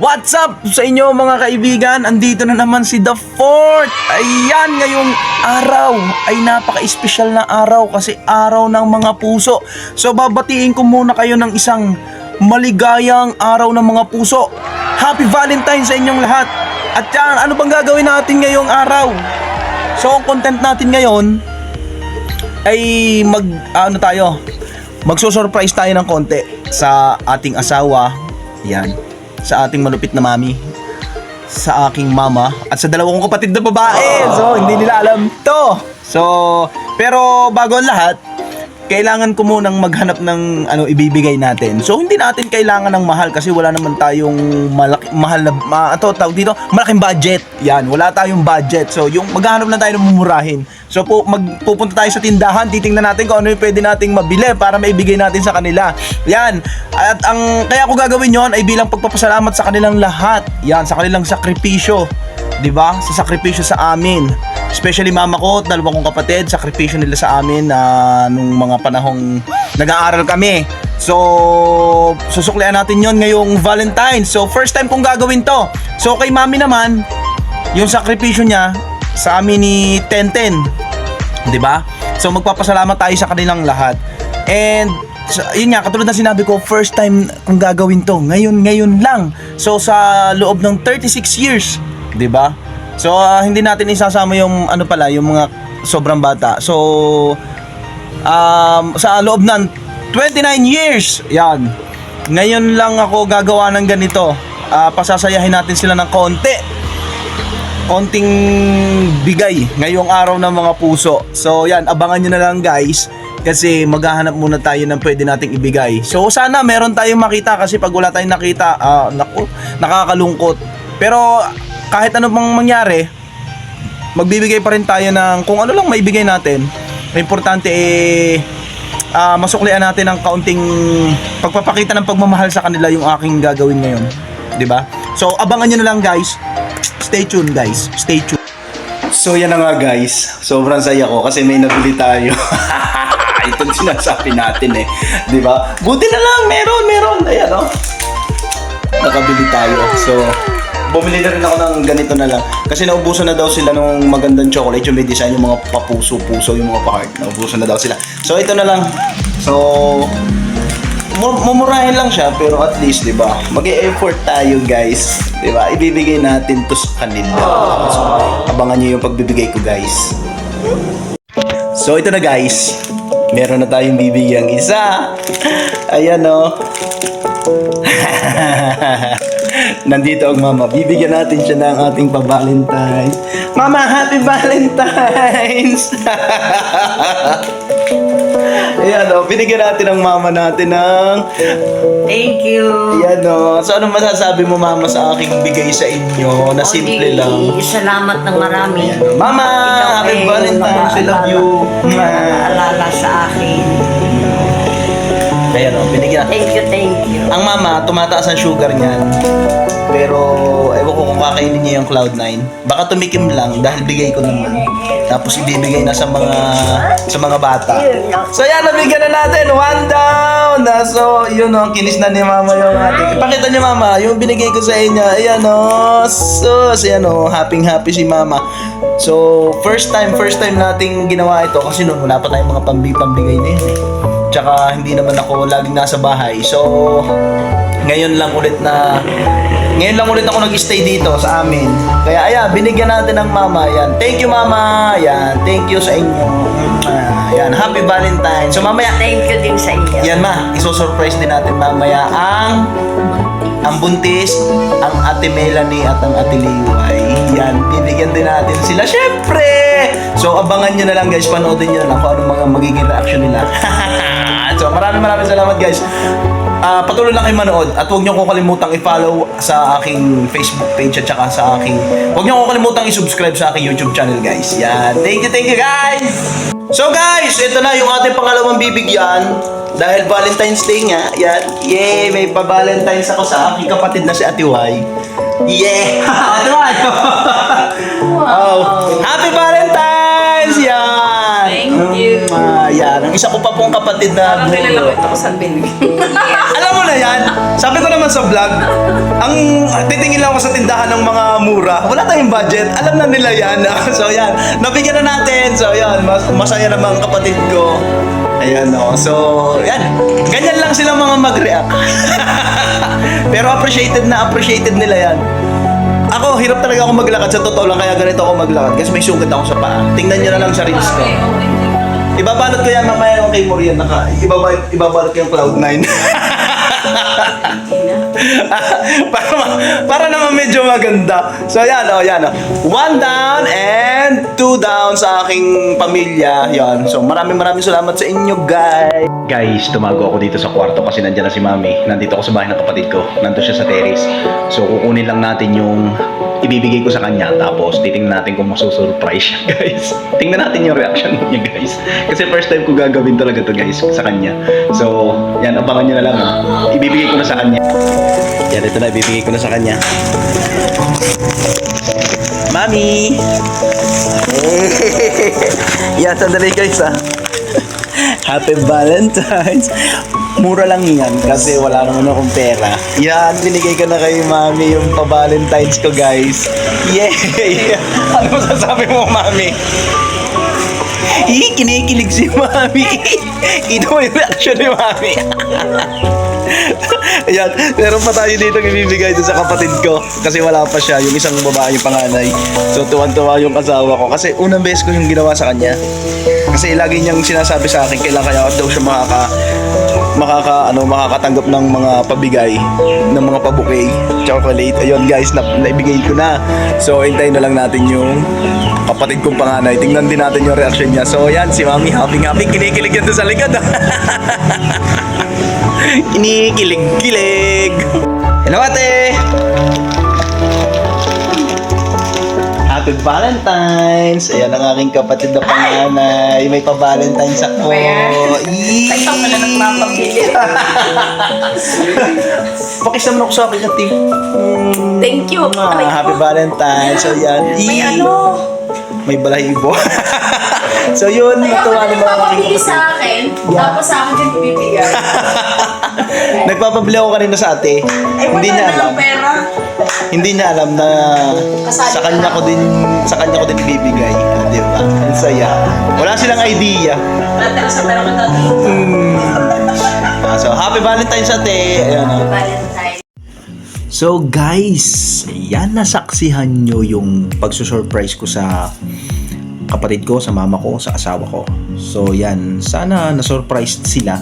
What's up sa inyo mga kaibigan? Andito na naman si The Fourth. Ayan, ngayong araw ay napaka-espesyal na araw kasi araw ng mga puso. So babatiin ko muna kayo ng isang maligayang araw ng mga puso. Happy Valentine sa inyong lahat. At yan, ano bang gagawin natin ngayong araw? So ang content natin ngayon ay magso-surprise tayo ng konti sa ating asawa. Yan, sa ating malupit na mami, sa aking mama, at sa dalawang kapatid na babae. So, hindi nila alam to. So, pero bago ang lahat, kailangan ko munang maghanap ng ibibigay natin. So, hindi natin kailangan ng mahal kasi wala naman tayong malaking budget. Yan, wala tayong budget. So, yung maghahanap lang tayo ng mumurahin. So, magpupunta tayo sa tindahan, titingnan natin kung ano yung pwede nating mabili para maibigay natin sa kanila. Yan. At kaya ko gagawin yon ay bilang pagpapasalamat sa kanilang lahat. Yan, sa kanilang sakripisyo. 'Di ba? Sa sakripisyo sa amin. Especially mama ko at dalawa kong kapatid, sakripisyo nila sa amin nung mga panahong nag-aaral kami. So, susuklian natin yon ngayong Valentine's. So, first time kong gagawin to. So, kay mami naman, yung sakripisyo niya sa amin ni Tenten. 'Di ba? So, magpapasalamat tayo sa kanilang lahat. And yun nga, katulad na sinabi ko, first time kong gagawin to. Ngayon lang. So, sa loob ng 36 years, 'di ba? So, hindi natin isasama yung yung mga sobrang bata. So, sa loob ng 29 years, yan. Ngayon lang ako gagawa ng ganito. Pasasayahin natin sila ng konting bigay ngayong araw ng mga puso. So, yan, abangan nyo na lang guys. Kasi maghahanap muna tayo ng pwede nating ibigay. So, sana meron tayong makita kasi pag wala tayong nakita, nakakalungkot. Pero, kahit ano pang mangyari, magbibigay pa rin tayo ng kung ano lang maibigay natin. Importante masuklian natin ng kaunting pagpapakita ng pagmamahal sa kanila yung aking gagawin ngayon. 'Di ba? So abangan niyo na lang guys. Stay tuned guys. Stay tuned. So yan na nga guys. Sobrang saya ko kasi may nabili tayo. Itong sinasabi natin 'di ba? Buti na lang meron. Ayan nakabili tayo. So bumili na rin ako ng ganito na lang. Kasi naubusan na daw sila ng magandang chocolate. Yung may design, yung mga papuso-puso, yung mga pa-heart. Naubusan na daw sila. So, ito na lang. So, mumurahin lang siya. Pero at least, di ba? Mag-e-effort tayo, guys. Di ba? Ibibigay natin to sa kanila. So, abangan nyo yung pagbibigay ko, guys. So, ito na, guys. Meron na tayong bibigyang isa. Ayan, Nandito ang mama. Bibigyan natin siya ng ating pa-Valentine's. Mama, happy Valentine's! Ayan binigyan natin ang mama natin ng thank you. Ayan so anong masasabi mo mama sa aking bigay sa inyo na simple lang? Salamat ng marami. Ayan, mama, happy Valentine's. I love you. Alala sa akin. Ayan binigyan natin. Thank you. Ang mama, tumataas ang sugar niyan. Pero, ewan ko kung kakainin niya yung Cloud9. Baka tumikim lang dahil bigay ko naman. Tapos ibibigay na sa mga bata. So, yan, nabigyan na natin. 1 down! So, yun kinis na ni mama yung ating. Ipakita niyo mama, yung binigay ko sa inyo. Ayan So, happy si mama. So, first time nating ginawa ito. Kasi noon, wala pa tayong mga pambigay na yun Tsaka hindi naman ako laging nasa bahay. So, ngayon lang ulit ako nag-stay dito sa amin. Kaya ayan, binigyan natin ng mama. Ayan. Thank you mama. Ayan, thank you sa inyo. Ayan, happy Valentine. So mamaya, Thank you din sa inyo. yan iso-surprise din natin mamaya ang buntis, ang ate Melanie at ang ate Liway. Yan, bibigyan din natin sila syempre. So abangan nyo na lang guys, panoodin nyo na lang kung ano mga magiging reaction nila. So maraming salamat guys. Patuloy lang kayo manood at huwag niyo ko kalimutang i-follow sa aking Facebook page at saka sa aking huwag niyo ko kalimutang i-subscribe sa aking YouTube channel guys. Yan. Thank you guys. So guys, ito na yung ating pangalawang bibigyan dahil Valentine's Day nga. Yan. Yay, may pa-Valentine's ako sa aking kapatid na si Ate Y. Yeah. Ate Y. Wow. Happy Valentine's. Yan. Thank you. Yan. isa ko pa pong kapatid na Parang kilala ko guro. ito ko sa binig. Alam mo na yan, sabi ko naman sa vlog, ang titingin lang ako sa tindahan ng mga mura, wala tayong budget, alam na nila yan. So yan, nabigyan na natin. So yan, masaya naman kapatid ko. Ayan o. So, yan. Ganyan lang sila mga mag-react. Pero appreciated nila yan. Ako, hirap talaga ako maglakad sa totoo lang, kaya ganito ako maglakad. Kasi may sugat ako sa paa. Tingnan nyo na lang sa reels ko. Ibabalot ko yan mamaya yung kay Morian. Ibabalot ko yung Cloud9. para naman medyo maganda. So yan yan. 1 down and 2 down sa aking pamilya. Yan. So maraming salamat sa inyo, guys. Guys, tumago ako dito sa kwarto kasi nandiyan na si Mami. Nandito ako sa bahay ng kapatid ko. Nandito siya sa terrace. So kukunin lang natin yung ibibigay ko sa kanya, tapos titingnan natin kung masusurprise siya, guys. Tingnan natin yung reaction niya, guys. Kasi first time ko gagawin talaga to, guys, sa kanya. So, yan, abangan niyo na lang, ha. Ibibigay ko na sa kanya. Yan, ito na, ibibigay ko na sa kanya. Mami! Yan, sandali, guys, ha. Happy Valentine's! Mura lang yan kasi wala naman akong pera. Yan, binigay ko na kay Mami yung pa-Valentine's ko, guys. Yay! Ano masasabi mo, Mami? Kinikilig si Mami. Ito mo yung reaction ni Mami. Ayan, meron pa tayo dito ibibigay sa kapatid ko kasi wala pa siya, yung isang babae, yung panganay. So tuwan-tuwa yung asawa ko kasi unang beses ko yung ginawa sa kanya. Kasi lagi niyang sinasabi sa akin kailan kaya daw siya makakatanggap ng mga pabigay, ng mga pabuke, chocolate. Ayun, guys, naibigay ko na. So hintayin na lang natin yung kapatid kong panganay. Tingnan din natin yung reaction niya. So ayan, si Mami happy kinikilig yan doon sa likod. Kinikilig. Hello, ate! Happy Valentine's! Ayan ang aking kapatid na panganay. May pa-Valentine's ako. Takta mo na nagpapabili. Pakis naman ako sa akin, ate. Thank you. Happy Valentine's. So, yan. May ano? May balahibo. So, yun. Natuwa naman ang aking Nagpapabili kapatid. sa akin, tapos sa akin din bibigyan. Nagpapabili ako kanina sa ate. Ay, Hindi wala niya na alam. ang pera. Hindi niya alam na Kasali sa kanya ka ko din ibibigay. Di ba? Ang saya. Wala silang idea. Natira sa pera ko dati. So, happy Valentine's, ate. Ayan, oh. Valentine. So guys, yan, nasaksihan nyo yung pagsusurprise ko sa kapatid ko, sa mama ko, sa asawa ko. So yan, sana na-surprise sila.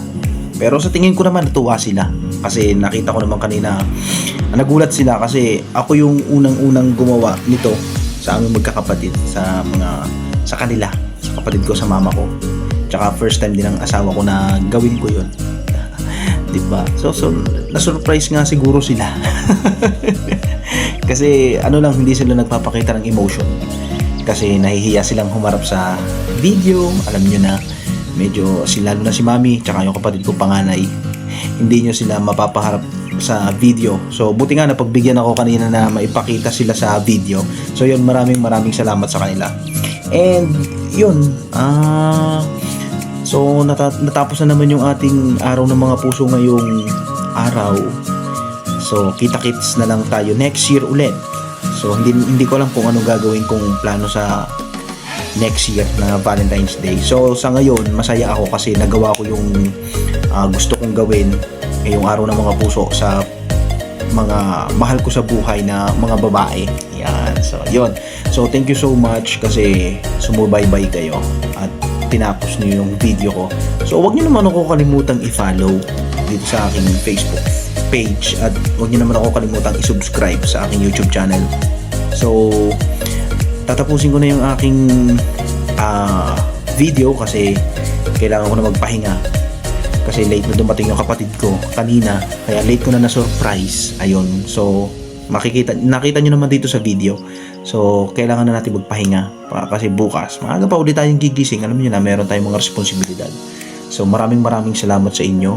Pero sa tingin ko naman natuwa sila. Kasi nakita ko naman kanina, nagulat sila kasi ako yung unang-unang gumawa nito sa aming magkakapatid, sa kanila, sa kapatid ko, sa mama ko. Tsaka first time din ng asawa ko na gawin ko yun. Diba? So na-surprise nga siguro sila. Kasi hindi sila nagpapakita ng emotion. Kasi nahihiya silang humarap sa video. Alam nyo na, medyo lalo na si Mami, tsaka yung kapatid ko panganay, hindi nyo sila mapapaharap sa video. So buti nga napagbigyan ako kanina na maipakita sila sa video. So yun, maraming salamat sa kanila. And yun, so natapos na naman yung ating araw ng mga puso ngayong araw. So kita-kits na lang tayo next year ulit. So hindi ko alam kung anong gagawin kong plano sa next year na Valentine's Day. So sa ngayon masaya ako kasi nagawa ko yung gusto kong gawin ngayong araw ng mga puso sa mga mahal ko sa buhay na mga babae. Yan. So yun. So thank you so much kasi sumubaybay kayo at tinapos niyo yung video ko. So wag niyo naman ako kalimutang i-follow dito sa aking Facebook page at wag niyo naman ako kalimutang i-subscribe sa aking YouTube channel. So tatapusin ko na yung aking video kasi kailangan ko na magpahinga kasi late na dumating yung kapatid ko kanina, kaya late ko na surprise. Ayun, so nakita nyo naman dito sa video. So kailangan na natin magpahinga kasi bukas maaga pa ulit tayong gigising. Alam niyo na meron tayong mga responsibilidad. So maraming salamat sa inyo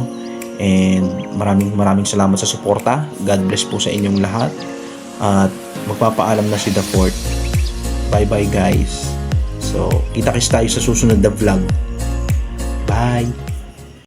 and maraming salamat sa suporta. God bless po sa inyong lahat at magpapaalam na si The Fort. Bye bye guys. So kita-kits tayo sa susunod na vlog. Bye!